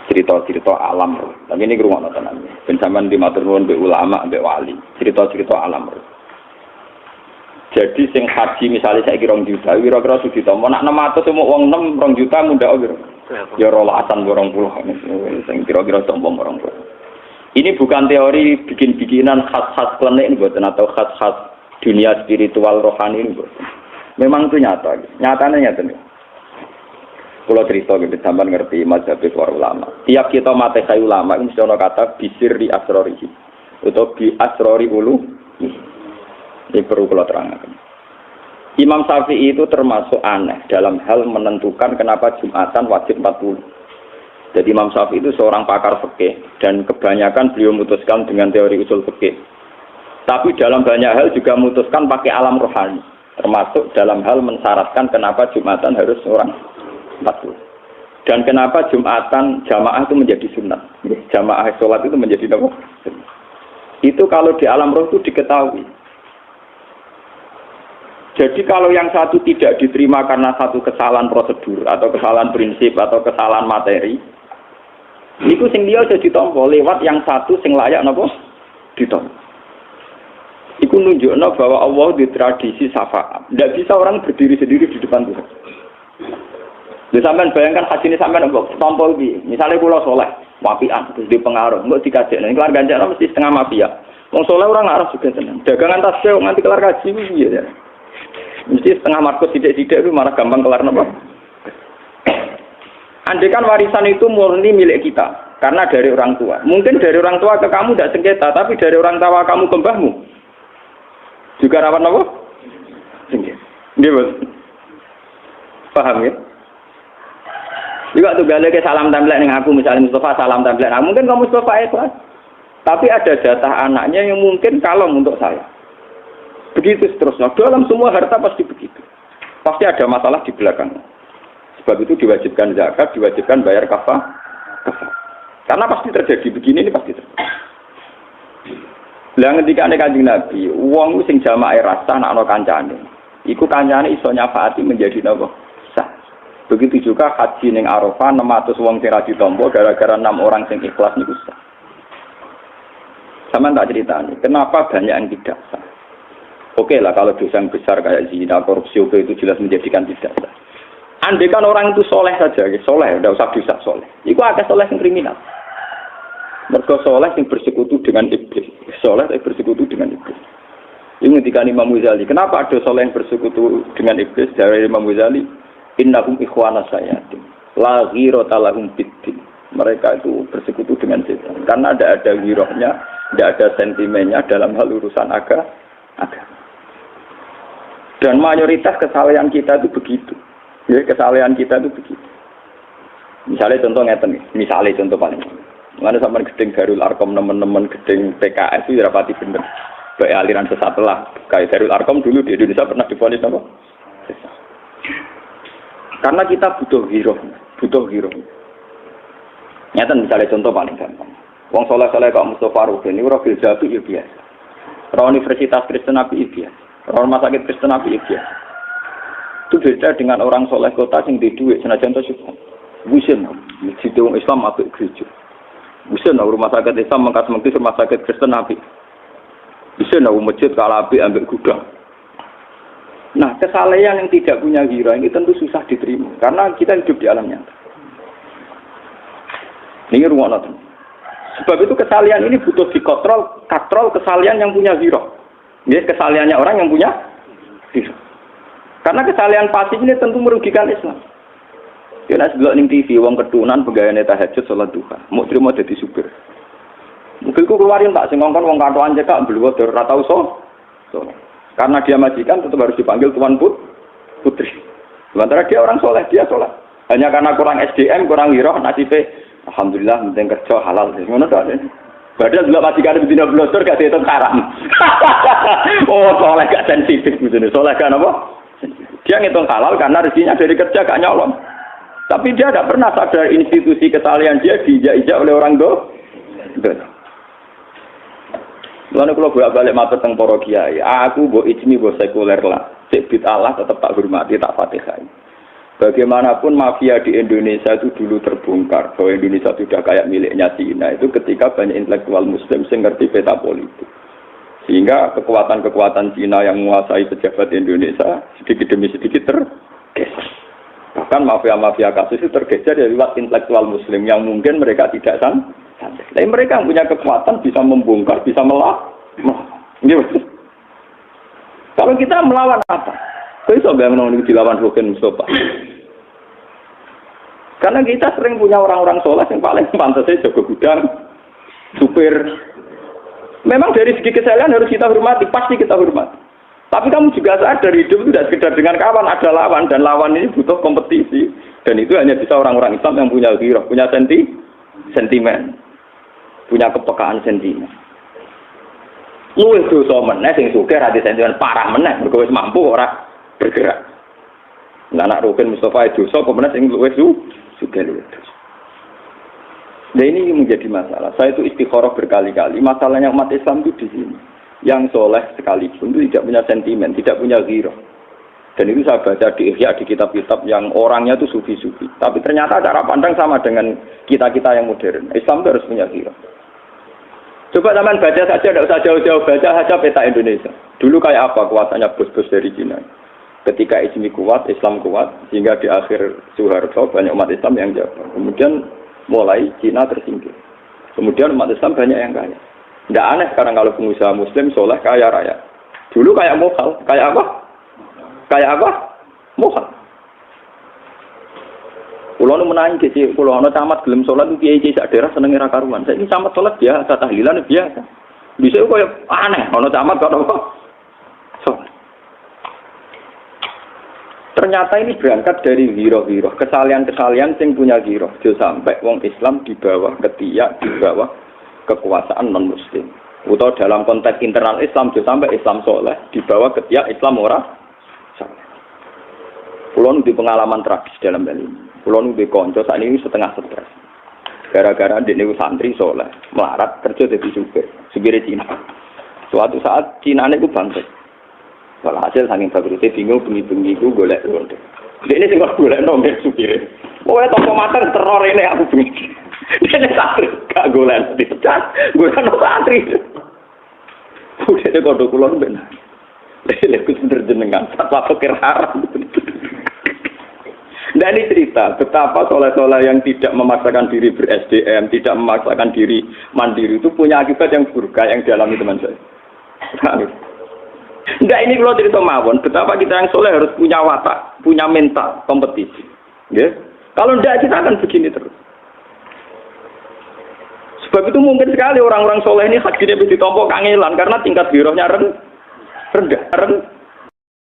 cerita-cerita alam roh. Tapi ini ngrungokno tenan. Ben sampean dimatur nuwun mbek ulama, mbek wali. Cerita-cerita alam roh. Jadi sing haji misalnya saya kira 2 juta, kira-kira sudah mau nak 600 semua uang 2 juta mudah kira. Ya rolasan 20, sing kira-kira sombong 20. Ini bukan teori bikin-bikinan khas-khas klinik buatan atau khas-khas dunia spiritual rohani ini buatan. Memang itu nyata, nyatanya nyata nih. Kalau cerita gitu, sampai ngerti mazhab para ulama. Tiap kita mati kayu ulama, ini mesti ada kata bisir di asrorihi atau bi asrori ulu. Ini perlu kalau terangkan. Imam Syafi'i itu termasuk aneh dalam hal menentukan kenapa Jumatan wajib 40. Jadi Imam Syafi'i itu seorang pakar fikih dan kebanyakan beliau memutuskan dengan teori usul fikih. Tapi dalam banyak hal juga memutuskan pakai alam rohani, termasuk dalam hal mensyaratkan kenapa Jumatan harus orang 40. Dan kenapa Jumatan jamaah itu menjadi sunat. Jamaah sholat itu menjadi apa? Itu kalau di alam roh itu diketahui. Jadi kalau yang satu tidak diterima karena satu kesalahan prosedur atau kesalahan prinsip atau kesalahan materi, itu sing dia jadi ditompo lewat yang satu sing layak napa ditompo. Iku nunjukno bahwa Allah di tradisi syafaat. Tidak bisa orang berdiri sendiri di depan Tuhan. Jadi sampean bayangkan haji ini sampean tompo iki. Misalnya kula saleh, wapian terus di pengaruh, mbok dikajekno kelar ganjaran mesti setengah mafia. Wong saleh ora ngarep juga seneng. Dagangan tasbih nganti kelar kaji piye ya. Mesti setengah markus sidik-sidik itu malah gampang kelar napa. Andai kan warisan itu murni milik kita karena dari orang tua. Mungkin dari orang tua ke kamu tidak sengketa, tapi dari orang tua kamu ke mbahmu juga rawan napa? Sengketa. Nggih, Bos. Paham ya? Juga tuh gale ke salam template ning aku misalnya Mustafa salam template. Nah, mungkin kamu Mustafa ikhlas. Tapi ada jatah anaknya yang mungkin kalong untuk saya. Begitu seterusnya. Dalam semua harta pasti begitu. Pasti ada masalah di belakang. Sebab itu diwajibkan zakat, diwajibkan bayar kafah. Karena pasti terjadi begini, ini pasti terjadi. Lah ketika ada Kanjeng Nabi, wong sing jamaah rasa ana kancane. Iku kancane iso nyafaati menjadi napa? Sah. Begitu juga haji ning Arafah 600 wong sing ra ditampa gara-gara 6 orang sing ikhlas niku sah. Sama tak ceritani, kenapa banyak yang tidak sah? Oke lah kalau dosa yang besar kayak zina, korupsi, itu jelas menjadikan tidak sah. Andai kan orang itu soleh saja, soleh, tidak usah dosa soleh. Itu ada soleh yang kriminal. Mereka soleh yang bersekutu dengan iblis. Soleh yang bersekutu dengan iblis. Ini ketika Imam Ghazali, kenapa ada soleh yang bersekutu dengan iblis? Dari Imam Ghazali, innahum ikhwana sayatin, la ghirata lahum biddin. Mereka itu bersekutu dengan setan. Karena tidak ada girohnya, tidak ada sentimennya dalam hal urusan agama. Dan mayoritas kesalahan kita itu begitu. Ya, kesalahan kita itu begitu. Misalnya contoh ngeten, misalnya contoh paling. Mana sampai gedeng Darul Arkom teman-teman gedeng PKS itu rapati bener. Baik aliran sesat lah. Kayak Darul Arkom dulu di Indonesia pernah divonis apa? Karena kita butuh hero. Ngeten misalnya contoh paling gampang. Wong soleh-soleh kok Mustafa Rufin ini ora filsafat ya biasa. Ora Universitas Kristen Nabi biasa. Rumah sakit Kristen Nabi itu beda dengan orang soleh kota yang di duit senajan itu juga. Bukan, masjid Islam atau gereja. Bukan, rumah sakit Islam mengkas rumah sakit Kristen Nabi. Bukan, masjid Kalabi ambil gudang. Nah, kesalahan yang tidak punya gira ini tentu susah diterima karena kita hidup di alam nyata. Ini rumah nonton. Sebab itu kesalahan ini butuh dikotrol, kesalahan yang punya gira. Ini kesalahannya orang yang punya diri. Karena kesalahan pasif ini tentu merugikan Islam. Ya nek delok ning TV wong ketunan pegawene tahajud salat duha, mau trimo dadi supir. Mobilku keluarin tak sing ngongkon wong katoan cekak bluwo ora tau so. Karena dia majikan tetap harus dipanggil tuan putri. Sementara dia orang soleh, dia soleh. Hanya karena kurang SDM, kurang giroh, nasibnya alhamdulillah penting kerja halal. Ngono ta. Padahal juga majikan di dina blosor gak dihitung haram. Oh, soleh gak sensitif begini. Soleh kan apa? Dia ngitung halal karena rezekinya dari kerja gak nyolong. Tapi dia tidak pernah sadar institusi kesalahan dia diijak-ijak oleh orang do. Lalu kalau bolak-balik matur teng para kiai, aku mbok ijmi mbok sekuler lah. Sik bid'ah tetap tak hormati, tak fatihai. Bagaimanapun mafia di Indonesia itu dulu terbongkar bahwa Indonesia sudah kayak miliknya Cina itu ketika banyak intelektual Muslim yang ngerti peta politik. Sehingga kekuatan-kekuatan Cina yang menguasai pejabat di Indonesia sedikit demi sedikit tergeser. Bahkan mafia-mafia kasus itu tergeser dari lewat intelektual Muslim yang mungkin mereka tidak santai. Tapi mereka yang punya kekuatan bisa membongkar, bisa melawan. Kalau kita melawan apa? Bisa bayangin dilawan Rukin Mustafa. Karena kita sering punya orang-orang soleh yang paling pantas saja jaga gudang, supir. Memang dari segi kesalahan harus kita hormati, pasti kita hormati. Tapi kamu juga sadar hidup itu tidak sekedar dengan kawan, ada lawan, dan lawan ini butuh kompetisi. Dan itu hanya bisa orang-orang Islam yang punya ghirah, punya sentimen, punya kepekaan sentimen. Luwih dosa meneh sing sugih ati sentimen parah meneh, mergo wis mampu ora bergerak. Nah, anak Rukin Mustafa dosa apa meneh sing luwih sugih luwih dosa. Nah, ini menjadi masalah. Saya itu istikharah berkali-kali. Masalahnya umat Islam itu di sini. Yang soleh sekalipun itu tidak punya sentimen, tidak punya ghirah. Dan itu saya baca di Ihya, di kitab-kitab yang orangnya itu sufi-sufi. Tapi ternyata cara pandang sama dengan kita-kita yang modern. Islam itu harus punya ghirah. Coba teman baca saja, tidak usah jauh-jauh, baca saja peta Indonesia. Dulu kayak apa kuasanya bos-bos dari Cina. Ketika Ismi kuat, Islam kuat, sehingga di akhir Soeharto banyak umat Islam yang jaga. Kemudian mulai Cina tersingkir. Kemudian umat Islam banyak yang kaya. Tidak aneh sekarang kalau pengusaha Muslim soleh kaya raya. Dulu kayak mohal, kayak apa? Kayak apa? Mohal. Pulau nu menangis sih, pulau nu camat gelem sholat itu kiai sak daerah seneng ra karuan. Saya ini camat sholat biasa, tahlilan biasa. Bisa kok aneh, ono camat kok apa? Sholat. Ternyata ini berangkat dari giroh-giroh, kesalahan-kesalahan yang punya giroh. Sampai wong Islam di bawah ketiak, di bawah kekuasaan non-Muslim. Atau dalam konteks internal Islam, sampai Islam soleh, di bawah ketiak Islam ora soleh. Pulau di pengalaman tragis dalam hal ini. Pulau di konco saat ini setengah stres. Gara-gara di santri soleh, melarat kerja jadi supir Cina. Suatu saat Cina itu bangkit. Kalau hasil saking bagusnya bingung bengi-bengi itu golek lonte. Ini sih golek lonte supir. Pokoknya toko mater teror ini aku bengi. Dia santri gak golek dipecat, golek no santri. Udah dia kodok kulon benar. Lekut bener jenengan, tak pikir haram. Nah ini cerita betapa soleh-soleh yang tidak memaksakan diri ber-SDM, tidak memaksakan diri mandiri itu punya akibat yang buruk yang dialami teman saya. Nah ini kalau cerita mawon, betapa kita yang soleh harus punya watak, punya mental kompetisi. Ya? Kalau tidak kita akan begini terus. Sebab itu mungkin sekali orang-orang soleh ini hadirnya ditompo kangelan karena tingkat girohnya rendah.